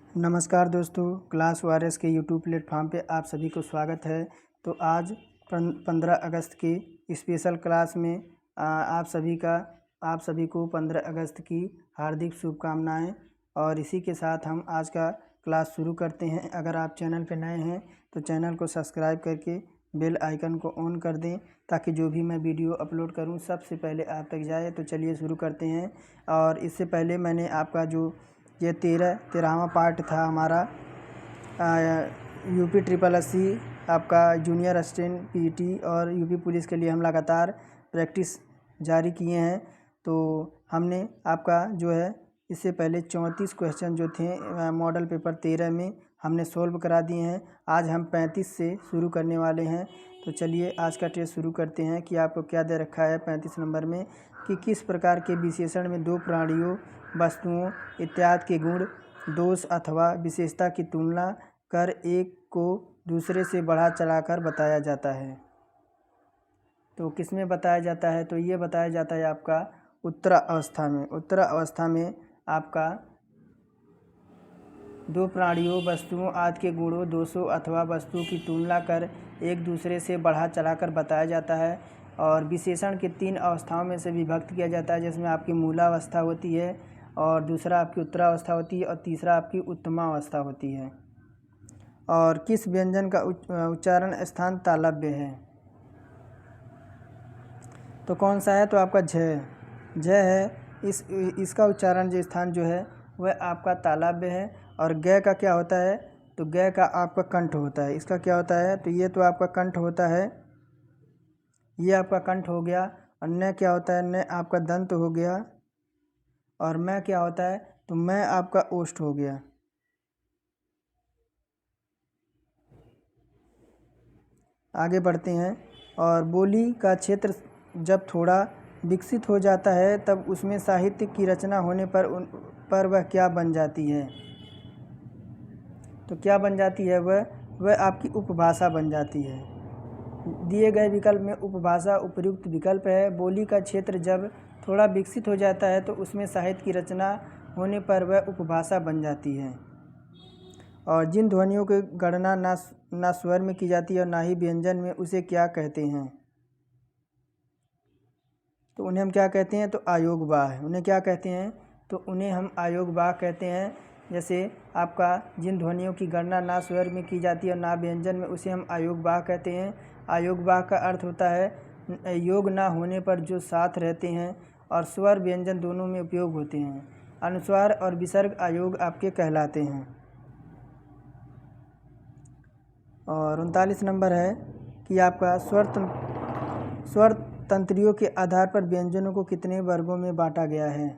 नमस्कार दोस्तों, class virus के यूट्यूब प्लेटफॉर्म पे आप सभी को स्वागत है। तो आज 15 अगस्त की स्पेशल क्लास में आप सभी को 15 अगस्त की हार्दिक शुभकामनाएं। और इसी के साथ हम आज का क्लास शुरू करते हैं। अगर आप चैनल पे नए हैं तो चैनल को सब्सक्राइब करके बेल आइकन को ऑन कर दें ताकि जो भी मैं वीडियो अपलोड करूं सबसे पहले आप तक जाए। तो चलिए शुरू करते हैं। और इससे पहले मैंने आपका जो ये 13वां पार्ट था हमारा यूपी 80 आपका जूनियर असिस्टेंट पीटी और यूपी पुलिस के लिए हम लगातार प्रैक्टिस जारी किए हैं। तो हमने आपका जो है इससे पहले 34 क्वेश्चन जो थे मॉडल पेपर 13 में हमने सोल्व करा दिए हैं। आज हम 35 से शुरू करने वाले हैं। तो चलिए आज का टेस्ट शुरू करते हैं कि आपको क्या दे रखा है 35 नंबर में कि किस प्रकार के विशेषण में दो प्राणियों, वस्तुओं इत्यादि के गुण, दोष अथवा विशेषता की तुलना कर एक को दूसरे से बढ़ा चढ़ाकर बताया जाता है। तो किस में बताया जाता है? तो ये बताया जाता है आपका उत्तरावस्था में। उत्तरावस्था में आपका दो प्राणियों, वस्तुओं आदि के गुणों, दोषों अथवा वस्तु की तुलना कर एक दूसरे से बढ़ा चढ़ाकर बताया जाता है। और विशेषण के 3 अवस्थाओं में से विभक्त किया जाता है, जिसमें आपकी मूलावस्था होती है, और दूसरा आपकी उत्तरावस्था होती है, और तीसरा आपकी उत्तमावस्था होती है। और किस व्यंजन का उच्चारण स्थान तालव्य है? तो कौन सा है? तो आपका झ है। इसका उच्चारण जो स्थान जो है वह आपका तालव्य है। और ग का क्या होता है? तो ग का आपका कंठ होता है। इसका क्या होता है? तो ये तो आपका कंठ होता है, ये आपका कंठ हो गया। और न क्या होता है? न आपका दंत हो गया। और मैं क्या होता है? तो मैं आपका ओष्ठ हो गया। आगे बढ़ते हैं। और बोली का क्षेत्र जब थोड़ा विकसित हो जाता है तब उसमें साहित्य की रचना होने पर वह क्या बन जाती है? तो क्या बन जाती है? वह आपकी उपभाषा बन जाती है। दिए गए विकल्प में उपभाषा उपयुक्त विकल्प है। बोली का क्षेत्र जब थोड़ा विकसित हो जाता है तो उसमें साहित्य की रचना होने पर वह उपभाषा बन जाती है। और जिन ध्वनियों की गणना ना स्वर में की जाती है और ना ही व्यंजन में, उसे क्या कहते हैं? तो उन्हें हम क्या कहते हैं? तो आयोगवाह। उन्हें क्या कहते हैं? तो उन्हें हम आयोगवाह कहते हैं। जैसे आपका जिन ध्वनियों की गणना ना स्वर में की जाती है और ना व्यंजन में, उसे हम आयोगवाह कहते हैं। आयोगवाह का अर्थ होता है योग ना होने पर जो साथ रहते हैं और स्वर व्यंजन दोनों में उपयोग होते हैं। अनुस्वार और विसर्ग आयोग आपके कहलाते हैं। और 39 नंबर है कि आपका स्वर तंत्रियों के आधार पर व्यंजनों को कितने वर्गों में बांटा गया है?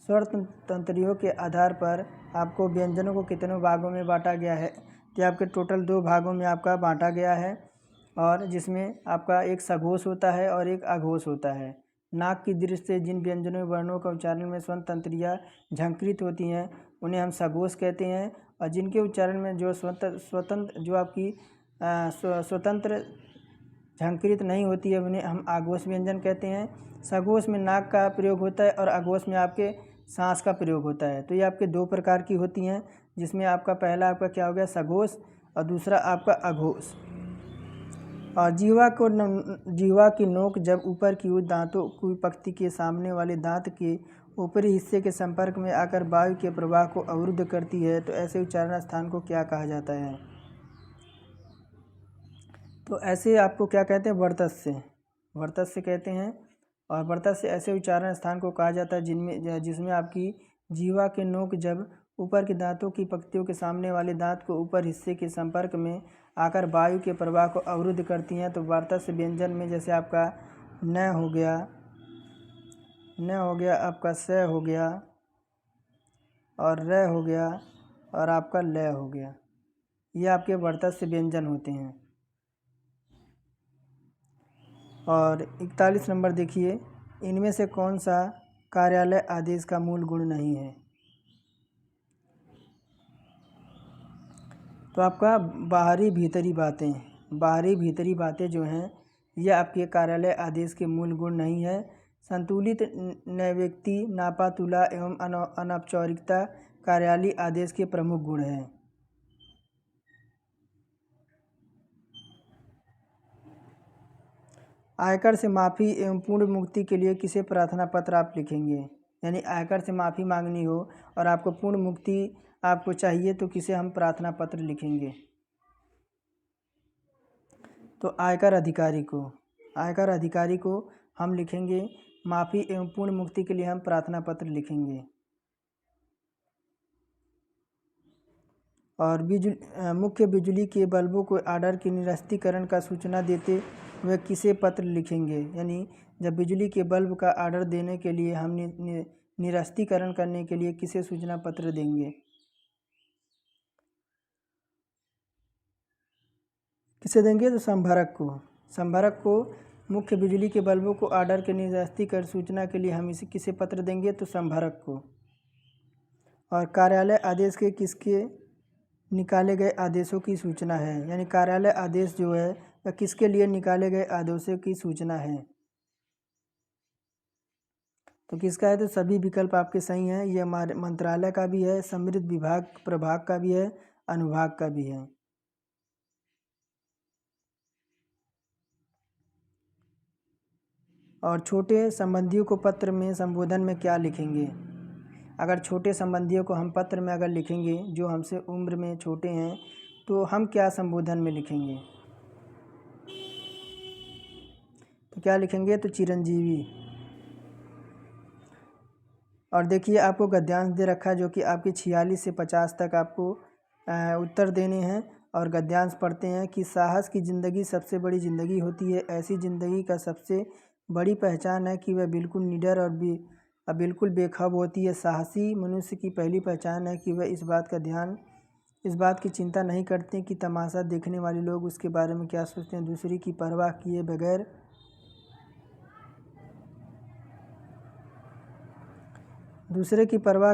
स्वर तंत्रियों के आधार पर आपको व्यंजनों को कितने भागों में बांटा गया है? कि आपके टोटल 2 भागों में आपका बांटा गया है। और जिसमें आपका एक सघोष होता है और एक अघोष होता है। नाक की दृष्टि से जिन व्यंजनों वर्णों का उच्चारण में स्वर तंत्रियाँ झंकृत होती हैं उन्हें हम सघोष कहते हैं। और जिनके उच्चारण में जो स्वतंत्र जो आपकी स्वतंत्र झंकृत नहीं होती है उन्हें हम आघोष व्यंजन कहते हैं। सघोष में नाक का प्रयोग होता है और अघोष में आपके सांस का प्रयोग होता है। तो ये आपके 2 प्रकार की होती हैं, जिसमें आपका पहला आपका क्या हो गया? सघोष, और दूसरा आपका अघोष। और जीवा की नोक जब ऊपर की ओर दांतों की पंक्ति के सामने वाले दांत के ऊपरी हिस्से के संपर्क में आकर वायु के प्रवाह को अवरुद्ध करती है, तो ऐसे उच्चारण स्थान को क्या कहा जाता है? तो ऐसे आपको क्या कहते हैं? वर्तस्य कहते हैं। और वर्तस्य ऐसे उच्चारण स्थान को कहा जाता है जिसमें आपकी जीवा के नोक जब ऊपर के दांतों की पंक्तियों के सामने वाले दांत को ऊपर हिस्से के संपर्क में आकर वायु के प्रवाह को अवरुद्ध करती हैं। तो वर्तस्य व्यंजन में जैसे आपका न हो गया, आपका स हो गया, और र हो गया, और आपका ल हो गया। ये आपके वर्तस्य व्यंजन होते हैं। और 41 नंबर देखिए, इनमें से कौन सा कार्यालय आदेश का मूल गुण नहीं है? तो आपका बाहरी भीतरी बातें जो हैं ये आपके कार्यालय आदेश के मूल गुण नहीं है। संतुलित नैवेक्ति, नापा तुला एवं अनौपचारिकता कार्यालयीय आदेश के प्रमुख गुण हैं। आयकर से माफ़ी एवं पूर्ण मुक्ति के लिए किसे प्रार्थना पत्र आप लिखेंगे? यानी आयकर से माफ़ी मांगनी हो और आपको पूर्ण मुक्ति आपको चाहिए तो किसे हम प्रार्थना पत्र लिखेंगे? तो आयकर अधिकारी को हम लिखेंगे। माफ़ी एवं पूर्ण मुक्ति के लिए हम प्रार्थना पत्र लिखेंगे। और मुख्य बिजली के बल्बों को ऑर्डर के निरस्तीकरण का सूचना देते हुए किसे पत्र लिखेंगे? यानी जब बिजली के बल्ब का ऑर्डर देने के लिए हम निरस्तीकरण करने के लिए किसे सूचना पत्र देंगे? किसे देंगे? तो संभरक को मुख्य बिजली के बल्बों को ऑर्डर के निरस्तीकरण सूचना के लिए हम इसे किसे पत्र देंगे? तो संभरक को। और कार्यालय आदेश के किसके निकाले गए आदेशों की सूचना है? यानी कार्यालय आदेश जो है वह किसके लिए निकाले गए आदेशों की सूचना है? तो किसका है? तो सभी विकल्प आपके सही हैं। ये हमारे मंत्रालय का भी है, समृद्ध विभाग प्रभाग का भी है, अनुभाग का भी है। और छोटे संबंधियों को पत्र में संबोधन में क्या लिखेंगे? अगर छोटे संबंधियों को हम पत्र में अगर लिखेंगे जो हमसे उम्र में छोटे हैं तो हम क्या संबोधन में लिखेंगे? तो क्या लिखेंगे? तो चिरंजीवी। और देखिए आपको गद्यांश दे रखा है जो कि आपकी 46 से 50 तक आपको उत्तर देने हैं। और गद्यांश पढ़ते हैं कि साहस की ज़िंदगी सबसे बड़ी ज़िंदगी होती है। ऐसी ज़िंदगी का सबसे बड़ी पहचान है कि वह बिल्कुल निडर और बिल्कुल बेखौफ होती है। साहसी मनुष्य की पहली पहचान है कि वह इस बात की चिंता नहीं करते कि तमाशा देखने वाले लोग उसके बारे में क्या सोचते हैं। दूसरे की परवाह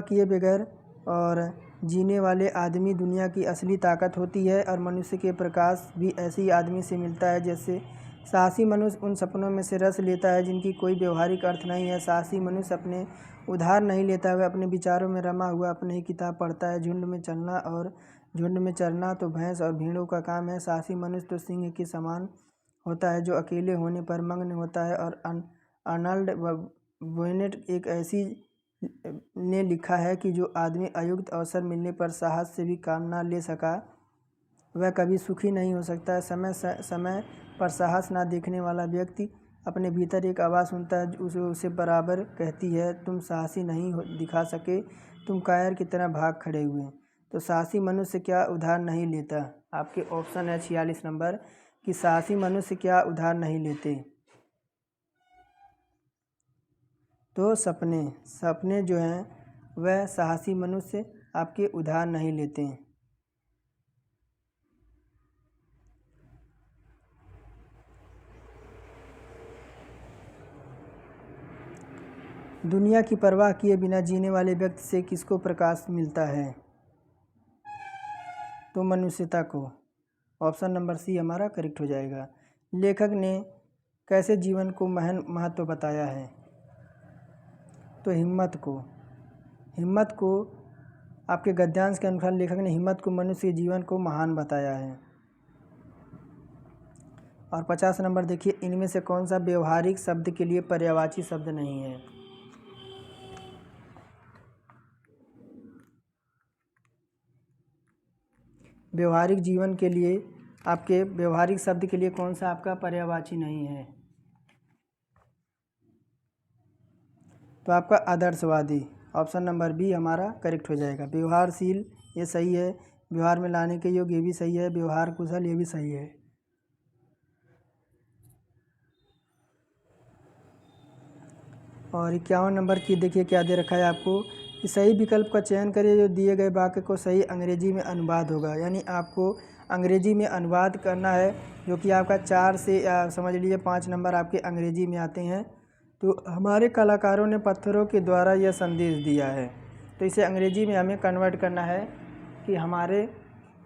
किए बगैर और जीने वाले आदमी दुनिया की असली ताकत होती है। और मनुष्य के प्रकाश भी ऐसे ही आदमी से मिलता है जैसे साहसी मनुष्य उन सपनों में से रस लेता है जिनकी कोई व्यवहारिक अर्थ नहीं है। साहसी मनुष्य अपने उधार नहीं लेता, वह अपने विचारों में रमा हुआ अपने ही किताब पढ़ता है। झुंड में चरना तो भैंस और भेड़ों का काम है। साहसी मनुष्य तो सिंह के समान होता है जो अकेले होने पर मग्न होता है। और अर्नल्ड बोनेट एक ऐसी ने लिखा है कि जो आदमी अयुक्त अवसर मिलने पर साहस से भी काम ना ले सका वह कभी सुखी नहीं हो सकता है। समय पर साहस ना देखने वाला व्यक्ति अपने भीतर एक आवाज़ सुनता है जो उसे बराबर कहती है, तुम साहसी नहीं दिखा सके, तुम कायर की तरह भाग खड़े हुए। तो साहसी मनुष्य क्या उधार नहीं लेता? आपके ऑप्शन है 46 नंबर कि साहसी मनुष्य क्या उधार नहीं लेते? तो सपने जो हैं वह साहसी मनुष्य आपके उधार नहीं लेते हैं। दुनिया की परवाह किए बिना जीने वाले व्यक्ति से किसको प्रकाश मिलता है? तो मनुष्यता को। ऑप्शन नंबर सी हमारा करेक्ट हो जाएगा। लेखक ने कैसे जीवन को महान महत्व बताया है? तो हिम्मत को आपके गद्यांश के अनुसार लेखक ने हिम्मत को मनुष्य के जीवन को महान बताया है। और 50 नंबर देखिए, इनमें से कौन सा व्यवहारिक शब्द के लिए पर्यायवाची शब्द नहीं है? व्यवहारिक जीवन के लिए आपके व्यवहारिक शब्द के लिए कौन सा आपका पर्यायवाची नहीं है? तो आपका आदर्शवादी। ऑप्शन नंबर बी हमारा करेक्ट हो जाएगा। व्यवहारशील ये सही है, व्यवहार में लाने के योग्य ये भी सही है, व्यवहार कुशल ये भी सही है। और 51 नंबर की देखिए क्या दे रखा है आपको कि सही विकल्प का चयन करिए जो दिए गए वाक्य को सही अंग्रेजी में अनुवाद होगा। यानी आपको अंग्रेजी में अनुवाद करना है जो कि आपका 4 से समझ लीजिए 5 नंबर आपके अंग्रेजी में आते हैं। तो हमारे कलाकारों ने पत्थरों के द्वारा यह संदेश दिया है, तो इसे अंग्रेजी में हमें कन्वर्ट करना है कि हमारे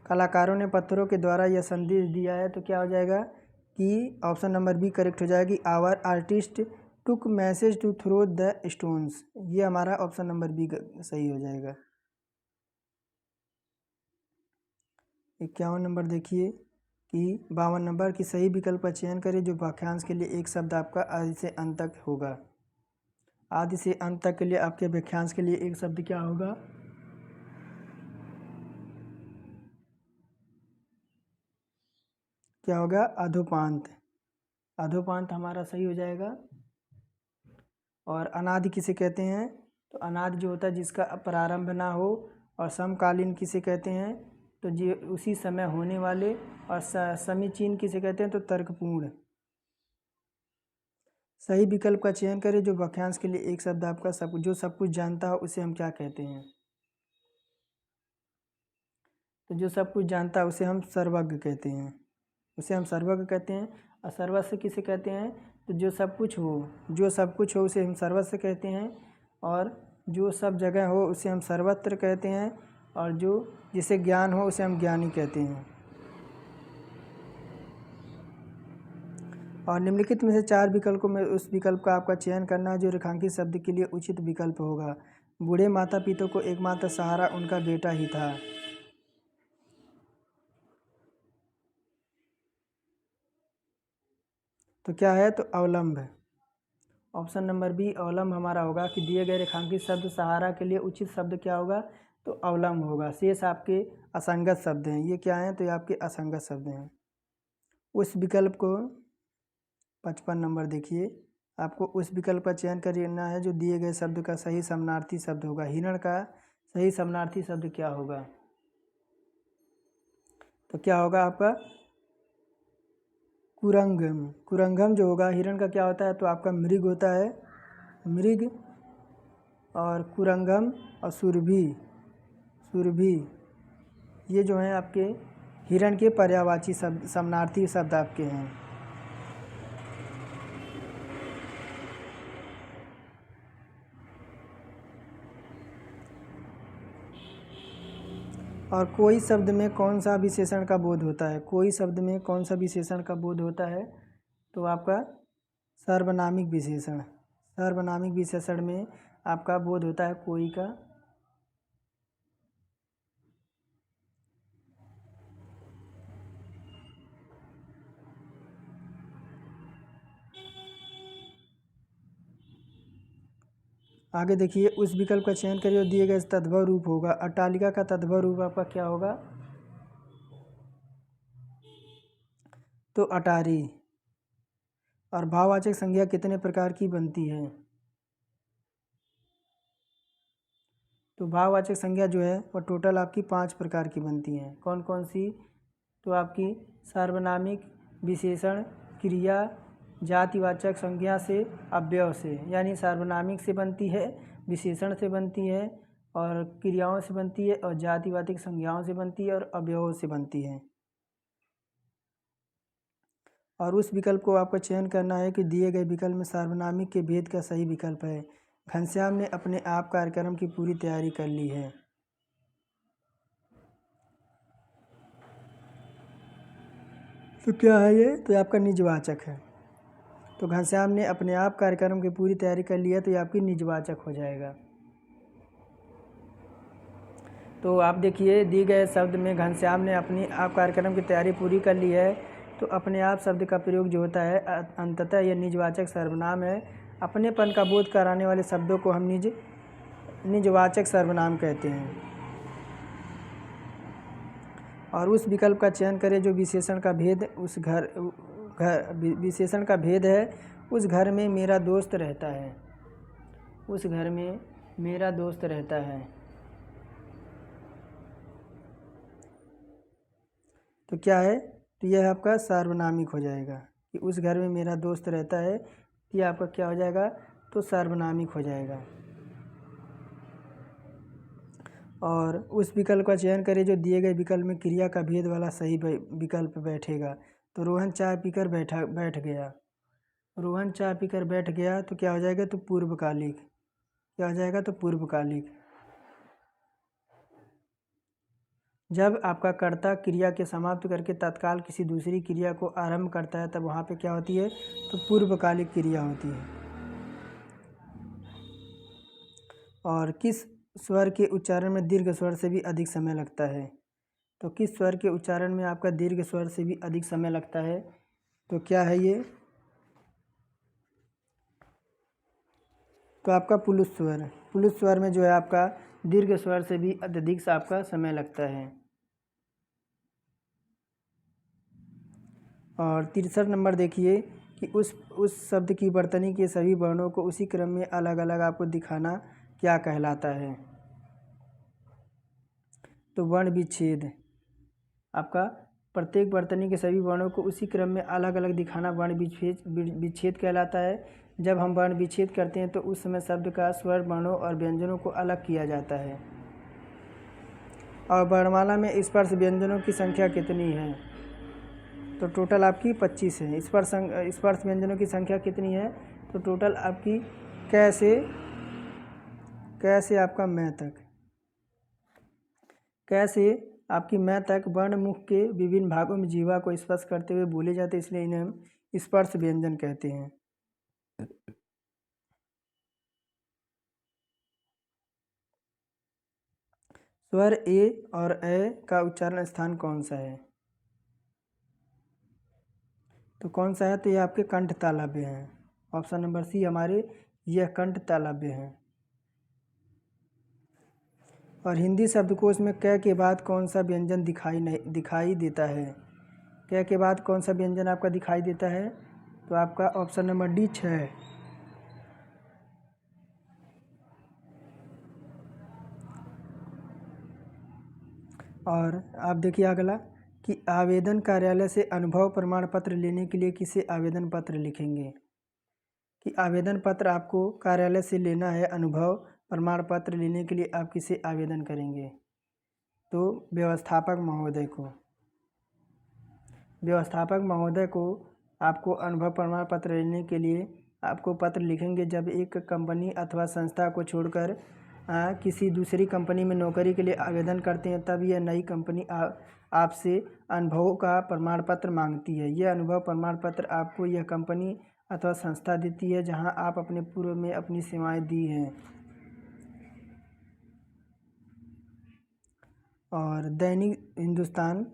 कलाकारों ने पत्थरों के द्वारा यह संदेश दिया है। तो क्या हो जाएगा कि ऑप्शन नंबर बी करेक्ट हो जाएगी। Our artist took message to throw the stones, ये हमारा ऑप्शन नंबर बी सही हो जाएगा। 51 नंबर देखिए कि 52 नंबर की सही विकल्प का चयन करें जो वाक्यांश के लिए एक शब्द आपका आदि से अंत तक होगा। आदि से अंत तक के लिए आपके वाक्यांश के लिए एक शब्द क्या होगा? क्या होगा? अधोपांत। अधोपांत हमारा सही हो जाएगा। और अनादि किसे कहते हैं? तो अनादि जो होता है जिसका प्रारंभ ना हो। और समकालीन किसे कहते हैं? तो जो उसी समय होने वाले। और समीचीन किसे कहते हैं? तो तर्कपूर्ण। सही विकल्प का चयन करें जो वाक्यांश के लिए एक शब्द आपका जो सब कुछ जानता हो उसे हम क्या कहते हैं? तो जो सब कुछ जानता है उसे हम सर्वज्ञ कहते हैं। उसे हम सर्वज्ञ कहते हैं। और सर्वस्व किसे कहते हैं? तो जो सब कुछ हो उसे हम सर्वस्व कहते हैं। और जो सब जगह हो उसे हम सर्वत्र कहते हैं। और जो जिसे ज्ञान हो उसे हम ज्ञानी कहते हैं। और निम्नलिखित में से 4 विकल्पों में उस विकल्प का आपका चयन करना है जो रेखांकित शब्द के लिए उचित विकल्प होगा। बूढ़े माता पिता को एकमात्र सहारा उनका बेटा ही था। तो क्या है? तो अवलंब। ऑप्शन नंबर बी अवलंब हमारा होगा कि दिए गए रेखांकित शब्द सहारा के लिए उचित शब्द क्या होगा? तो अवलंब होगा। शेष आपके असंगत शब्द हैं। ये क्या हैं? तो ये आपके असंगत शब्द हैं। उस विकल्प को 55 नंबर देखिए, आपको उस विकल्प का चयन करना है जो दिए गए शब्द का सही समानार्थी शब्द होगा। हिरण का सही समानार्थी शब्द क्या होगा? तो क्या होगा आपका? कुरंगम। कुरंगम जो होगा हिरण का क्या होता है? तो आपका मृग होता है। मृग। और कुरंगम और सुरभि ये जो हैं आपके हिरण के पर्यायवाची शब्द समानार्थी शब्द आपके हैं। और कोई शब्द में कौन सा विशेषण का बोध होता है? कोई शब्द में कौन सा विशेषण का बोध होता है? तो आपका सार्वनामिक विशेषण। सार्वनामिक विशेषण में आपका बोध होता है कोई का। आगे देखिए, उस विकल्प का चयन करिए और दिए गए तद्भव रूप होगा। अट्टालिका का तद्भव रूप आपका क्या होगा? तो अटारी। और भाववाचक संज्ञा कितने प्रकार की बनती है? तो भाववाचक संज्ञा जो है वो टोटल आपकी 5 प्रकार की बनती हैं। कौन कौन सी? तो आपकी सार्वनामिक, विशेषण, क्रिया, जातिवाचक संज्ञा से, अव्यय से। यानी सार्वनामिक से बनती है, विशेषण से बनती है, और क्रियाओं से बनती है, और जातिवाचक संज्ञाओं से बनती है, और अव्ययों से बनती है। और उस विकल्प को आपका चयन करना है कि दिए गए विकल्प में सार्वनामिक के भेद का सही विकल्प है। घनश्याम ने अपने आप कार्यक्रम की पूरी तैयारी कर ली है। तो क्या है ये? तो आपका निजवाचक है। तो घनश्याम ने अपने आप कार्यक्रम की पूरी तैयारी कर ली है, तो ये आपकी निजवाचक हो जाएगा। तो आप देखिए, दिए गए शब्द में घनश्याम ने अपनी आप कार्यक्रम की तैयारी पूरी कर ली है। तो अपने आप शब्द का प्रयोग जो होता है अंततः यह निजवाचक सर्वनाम है। अपनेपन का बोध कराने वाले शब्दों को हम निजवाचक सर्वनाम कहते हैं। और उस विकल्प का चयन करें जो विशेषण का भेद विशेषण का भेद है। उस घर में मेरा दोस्त रहता है। उस घर में मेरा दोस्त रहता है। तो क्या है? तो यह आपका सार्वनामिक हो जाएगा कि उस घर में मेरा दोस्त रहता है। ये आपका क्या हो जाएगा? तो सार्वनामिक हो जाएगा। और उस विकल्प का चयन करें जो दिए गए विकल्प में क्रिया का भेद वाला सही विकल्प बैठेगा। तो रोहन चाय पीकर बैठ गया। रोहन चाय पीकर बैठ गया तो क्या हो जाएगा? तो पूर्वकालिक। क्या हो जाएगा? तो पूर्वकालिक। जब आपका कर्ता क्रिया के समाप्त करके तत्काल किसी दूसरी क्रिया को आरंभ करता है तब वहाँ पे क्या होती है? तो पूर्वकालिक क्रिया होती है। और किस स्वर के उच्चारण में दीर्घ स्वर से भी अधिक समय लगता है? तो किस स्वर के उच्चारण में आपका दीर्घ स्वर से भी अधिक समय लगता है? तो क्या है ये? तो आपका पुलुस स्वर। पुलुस स्वर में जो है आपका दीर्घ स्वर से भी अत्यधिक से आपका समय लगता है। और 63 नंबर देखिए कि उस शब्द की वर्तनी के सभी वर्णों को उसी क्रम में अलग अलग आपको दिखाना क्या कहलाता है? तो वर्ण विच्छेद। आपका प्रत्येक वर्तनी के सभी वर्णों को उसी क्रम में अलग अलग दिखाना वर्ण विच्छेद कहलाता है। जब हम वर्ण विच्छेद करते हैं तो उस समय शब्द का स्वर, वर्णों और व्यंजनों को अलग किया जाता है। और वर्णमाला में स्पर्श व्यंजनों की संख्या कितनी है? तो टोटल आपकी 25 है। स्पर्श व्यंजनों की संख्या कितनी है? तो टोटल आपकी कैसे आपका मैं तक, कैसे आपकी मैं तक वर्ण मुख के विभिन्न भागों में जीवा को स्पर्श करते हुए बोले जाते हैं, इसलिए इन्हें हम स्पर्श व्यंजन कहते हैं। स्वर ए और ए का उच्चारण स्थान कौन सा है? तो कौन सा है? तो ये आपके कंठ तालव्य हैं। ऑप्शन नंबर सी हमारे यह कंठ तालव्य हैं। और हिंदी शब्दकोश में क के बाद कौन सा व्यंजन दिखाई देता है? क के बाद कौन सा व्यंजन आपका दिखाई देता है? तो आपका ऑप्शन नंबर डी 6। और आप देखिए अगला कि आवेदन कार्यालय से अनुभव प्रमाण पत्र लेने के लिए किसे आवेदन पत्र लिखेंगे? कि आवेदन पत्र आपको कार्यालय से लेना है, अनुभव प्रमाण पत्र लेने के लिए आप किसे आवेदन करेंगे? तो व्यवस्थापक महोदय को आपको अनुभव प्रमाण पत्र लेने के लिए आपको पत्र लिखेंगे। जब एक कंपनी अथवा संस्था को छोड़कर किसी दूसरी कंपनी में नौकरी के लिए आवेदन करते हैं, तब यह नई कंपनी आपसे अनुभव का प्रमाण पत्र मांगती है। यह अनुभव प्रमाण पत्र आपको यह कंपनी अथवा संस्था देती है जहां आप अपने पूर्व में अपनी सेवाएं दी हैं। और दैनिक हिंदुस्तान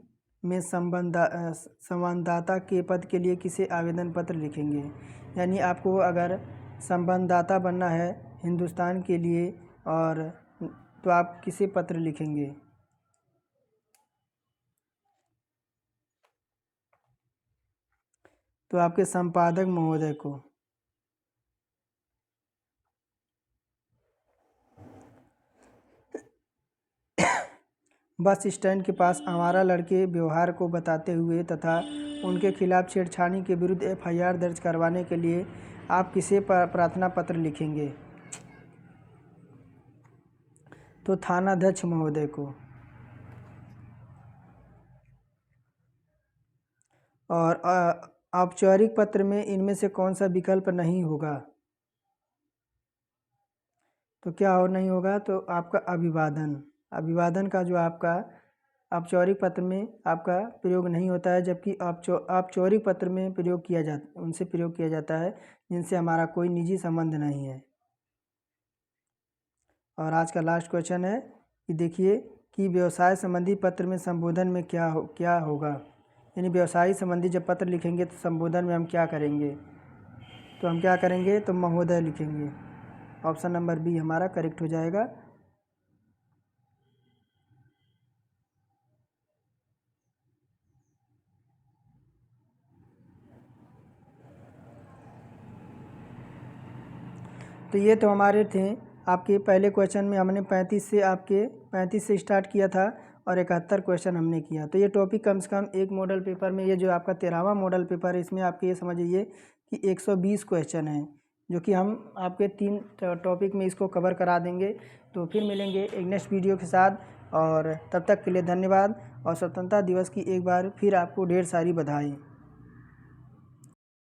में संवाददाता के पद के लिए किसे आवेदन पत्र लिखेंगे? यानी आपको अगर संवाददाता बनना है हिंदुस्तान के लिए और तो आप किसे पत्र लिखेंगे? तो आपके संपादक महोदय को। बस स्टैंड के पास आवारा लड़के व्यवहार को बताते हुए तथा उनके खिलाफ छेड़छाड़ी के विरुद्ध FIR दर्ज करवाने के लिए आप किसे प्रार्थना पत्र लिखेंगे? तो थानाध्यक्ष महोदय को। और औपचारिक पत्र में इनमें से कौन सा विकल्प नहीं होगा? तो क्या और नहीं होगा? तो आपका अभिवादन का जो आपका औपचारिक पत्र में आपका प्रयोग नहीं होता है, जबकि औपचारिक पत्र में उनसे प्रयोग किया जाता है जिनसे हमारा कोई निजी संबंध नहीं है। और आज का लास्ट क्वेश्चन है कि देखिए कि व्यवसाय संबंधी पत्र में संबोधन में क्या होगा? यानी व्यवसाय संबंधी जब पत्र लिखेंगे तो संबोधन में हम क्या करेंगे? तो हम क्या करेंगे? तो महोदय लिखेंगे। ऑप्शन नंबर बी हमारा करेक्ट हो जाएगा। तो ये तो हमारे थे आपके पहले क्वेश्चन में हमने 35 से स्टार्ट किया था और 71 क्वेश्चन हमने किया। तो ये टॉपिक कम से कम एक मॉडल पेपर में, ये जो आपका 13वां मॉडल पेपर है, इसमें आपके ये समझिए कि 120 क्वेश्चन हैं, जो कि हम आपके 3 टॉपिक में इसको कवर करा देंगे। तो फिर मिलेंगे एक नेक्स्ट वीडियो के साथ, और तब तक के लिए धन्यवाद। और स्वतंत्रता दिवस की एक बार फिर आपको ढेर सारी बधाई।